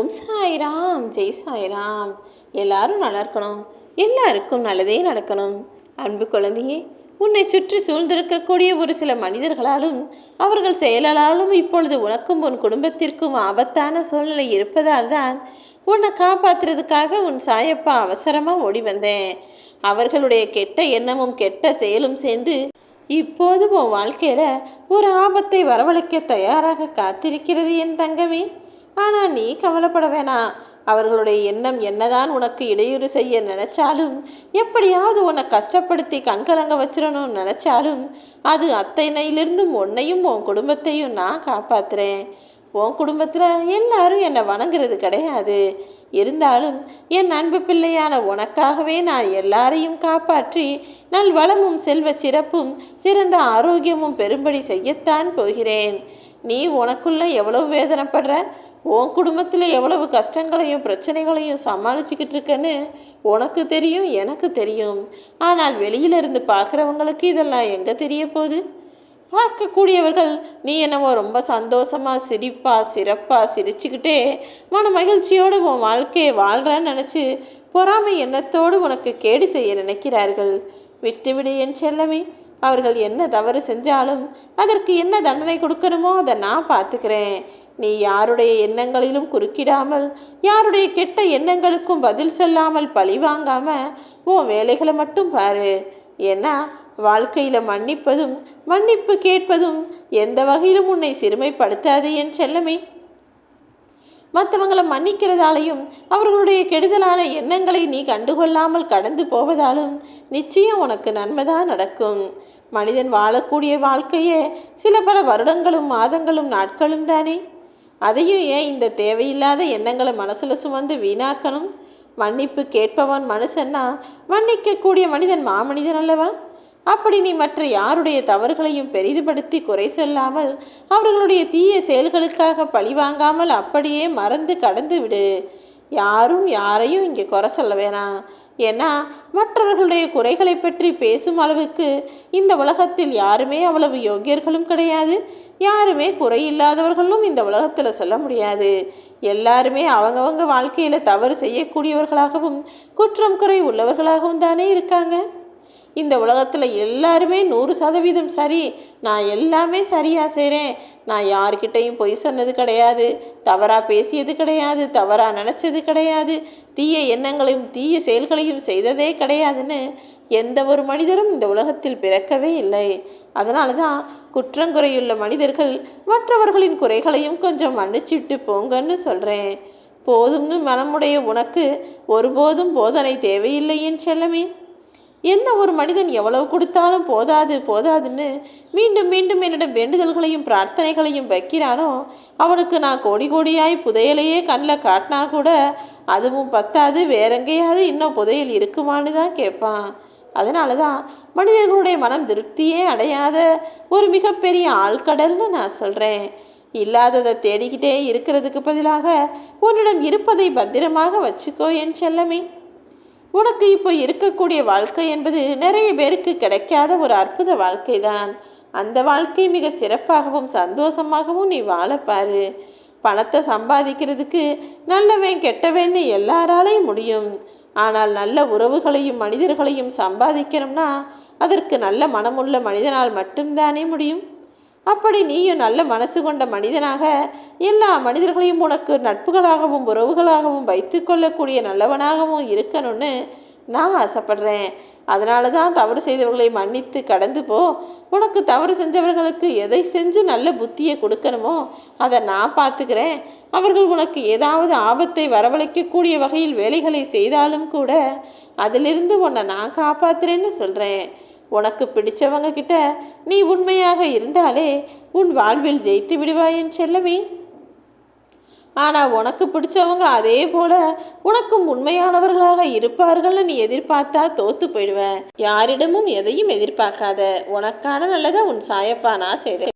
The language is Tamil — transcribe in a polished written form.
ஓம் சாய்ராம், ஜெய் சாய்ராம். எல்லாரும் நல்லா இருக்கணும், எல்லாருக்கும் நல்லதே நடக்கணும். அன்பு குழந்தையே, உன்னை சுற்றி சூழ்ந்திருக்கக்கூடிய ஒரு சில மனிதர்களாலும் அவர்கள் செயலாலும் இப்பொழுது உனக்கும் உன் குடும்பத்திற்கும் ஆபத்தான சூழ்நிலை இருப்பதால் தான் உன்னை காப்பாற்றுறதுக்காக உன் சாயப்பா அவசரமாக ஓடி வந்தேன். அவர்களுடைய கெட்ட எண்ணமும் கெட்ட செயலும் சேர்ந்து இப்போது உன் வாழ்க்கையில் ஒரு ஆபத்தை வரவழைக்க தயாராக காத்திருக்கிறது என் தங்கமே. ஆனால் நீ கவலைப்பட வேணாம். அவர்களுடைய எண்ணம் என்னதான் உனக்கு இடையூறு செய்ய நினைச்சாலும், எப்படியாவது உன்னை கஷ்டப்படுத்தி கண்கலங்க வச்சிடணும்னு நினைச்சாலும், அது அத்தனையிலிருந்தும் உன்னையும் உன் குடும்பத்தையும் நான் காப்பாற்றுறேன். உன் குடும்பத்தில் எல்லாரும் என்னை வணங்குறது கிடையாது. இருந்தாலும் என் அன்பு பிள்ளையான உனக்காகவே நான் எல்லாரையும் காப்பாற்றி நல்வளமும் செல்வ சிறப்பும் சிறந்த ஆரோக்கியமும் பெரும்படி செய்யத்தான் போகிறேன். நீ உனக்குள்ள எவ்வளவு வேதனைப்படுற, உன் குடும்பத்தில் எவ்வளவு கஷ்டங்களையும் பிரச்சனைகளையும் சமாளிச்சுக்கிட்டு இருக்கன்னு உனக்கு தெரியும், எனக்கு தெரியும். ஆனால் வெளியிலிருந்து பார்க்குறவங்களுக்கு இதெல்லாம் எங்கே தெரிய போகுது? பார்க்கக்கூடியவர்கள் நீ என்னவோ ரொம்ப சந்தோஷமாக சிறப்பாக சிரிச்சுக்கிட்டே மன மகிழ்ச்சியோடு உன் வாழ்க்கையை வாழ்கிறான்னு நினச்சி பொறாமை எண்ணத்தோடு உனக்கு கேடு செய்ய நினைக்கிறார்கள். விட்டுவிடு என் செல்லமே. அவர்கள் என்ன தவறு செஞ்சாலும் அதற்கு என்ன தண்டனை கொடுக்கணுமோ அதை நான் பார்த்துக்கிறேன். நீ யாருடைய எண்ணங்களிலும் குறுக்கிடாமல், யாருடைய கெட்ட எண்ணங்களுக்கும் பதில் சொல்லாமல் பழி வாங்காமல் உன் வேலைகளை மட்டும் பாரு. ஏன்னா வாழ்க்கையில் மன்னிப்பதும் மன்னிப்பு கேட்பதும் எந்த வகையிலும் உன்னை சிறுமைப்படுத்தாது என் செல்லமே. மற்றவங்களை மன்னிக்கிறதாலையும் அவர்களுடைய கெடுதலான எண்ணங்களை நீ கண்டுகொள்ளாமல் கடந்து போவதாலும் நிச்சயம் உனக்கு நன்மைதான் நடக்கும். மனிதன் வாழக்கூடிய வாழ்க்கையே சில பல வருடங்களும் மாதங்களும் நாட்களும் தானே. அதையும் ஏன் இந்த தேவையில்லாத எண்ணங்களை மனசில் சுமந்து வீணாக்கணும்? மன்னிப்பு கேட்பவன் மனுஷன்னா மன்னிக்கக்கூடிய மனிதன் மாமனிதன் அல்லவா? அப்படி நீ மற்ற யாருடைய தவறுகளையும் பெரிதுபடுத்தி குறை சொல்லாமல், அவர்களுடைய தீய செயல்களுக்காக பழிவாங்காமல் அப்படியே மறந்து கடந்து விடு. யாரும் யாரையும் இங்கே குறை சொல்ல வேணாம். ஏன்னா மற்றவர்களுடைய குறைகளை பற்றி பேசும் அளவுக்கு இந்த உலகத்தில் யாருமே அவ்வளவு யோக்கியர்களும் கிடையாது. யாருமே குறையில்லாதவர்களும் இந்த உலகத்தில் சொல்ல முடியாது. எல்லாருமே அவங்கவங்க வாழ்க்கையில் தவறு செய்யக்கூடியவர்களாகவும் குற்றம் குறை உள்ளவர்களாகவும் தானே இருக்காங்க. இந்த உலகத்தில் எல்லாருமே 100% சரி, நான் எல்லாமே சரியாக செய்கிறேன், நான் யார்கிட்டையும் பொய் சொன்னது கிடையாது, தவறாக பேசியது கிடையாது, தவறாக நினச்சது கிடையாது, தீய எண்ணங்களையும் தீய செயல்களையும் செய்ததே கிடையாதுன்னு எந்த ஒரு மனிதரும் இந்த உலகத்தில் பிறக்கவே இல்லை. அதனால தான் குற்றங்குறையுள்ள மனிதர்கள் மற்றவர்களின் குறைகளையும் கொஞ்சம் மன்னிச்சுட்டு போங்கன்னு சொல்கிறேன். போதும்னு மனமுடைய உனக்கு ஒருபோதும் போதனை தேவையில்லை என் செல்லமே. எந்த ஒரு மனிதன் எவ்வளவு கொடுத்தாலும் போதாதுன்னு மீண்டும் மீண்டும் என்னிடம் வேண்டுதல்களையும் பிரார்த்தனைகளையும் வைக்கிறானோ, அவனுக்கு நான் கோடி கோடியாய் புதையலையே கண்ணில் காட்டினா கூட அதுவும் பத்தாது, வேறெங்கேயாவது இன்னும் புதையல் இருக்குமான்னு தான் கேட்பான். அதனால தான் மனிதர்களுடைய மனம் திருப்தியே அடையாத ஒரு மிகப்பெரிய ஆழ்கடல்னு நான் சொல்கிறேன். இல்லாததை தேடிக்கிட்டே இருக்கிறதுக்கு பதிலாக உன்னிடம் இருப்பதை பத்திரமாக வச்சுக்கோ என் செல்லமே. உனக்கு இப்போ இருக்கக்கூடிய வாழ்க்கை என்பது நிறைய பேருக்கு கிடைக்காத ஒரு அற்புத வாழ்க்கை தான். அந்த வாழ்க்கை மிக சிறப்பாகவும் சந்தோஷமாகவும் நீ வாழப்பாரு. பணத்தை சம்பாதிக்கிறதுக்கு நல்லவன் கெட்டவன்னு எல்லாராலையும் முடியும். ஆனால் நல்ல உறவுகளையும் மனிதர்களையும் சம்பாதிக்கணும்னா அதற்கு நல்ல மனமுள்ள மனிதனால் மட்டும்தானே முடியும். அப்படி நீயும் நல்ல மனசு கொண்ட மனிதனாக எல்லா மனிதர்களையும் உனக்கு நட்புகளாகவும் உறவுகளாகவும் வைத்து கொள்ளக்கூடிய நல்லவனாகவும் இருக்கணும்னு நான் ஆசைப்படுறேன். அதனால தான் தவறு செய்தவர்களை மன்னித்து கடந்து போ. உனக்கு தவறு செஞ்சவர்களுக்கு எதை செஞ்சு நல்ல புத்தியை கொடுக்கணுமோ அதை நான் பார்த்துக்கிறேன். அவர்கள் உனக்கு ஏதாவது ஆபத்தை வரவழைக்கக்கூடிய வகையில் வேலைகளை செய்தாலும் கூட அதிலிருந்து உன்னை நான் காப்பாற்றுறேன்னு சொல்கிறேன். உனக்கு பிடிச்சவங்க கிட்ட நீ உண்மையாக இருந்தாலே உன் வாழ்வில் ஜெயித்து விடுவாய் என் செல்லமே. ஆனால் உனக்கு பிடிச்சவங்க அதே போல உனக்கும் உண்மையானவர்களாக இருப்பார்கள்னு நீ எதிர்பார்த்தா தோத்து போயிடுவ. யாரிடமும் எதையும் எதிர்பார்க்காத. உனக்கான நல்லதை உன் சாயப்பா நான் செய்கிறேன்.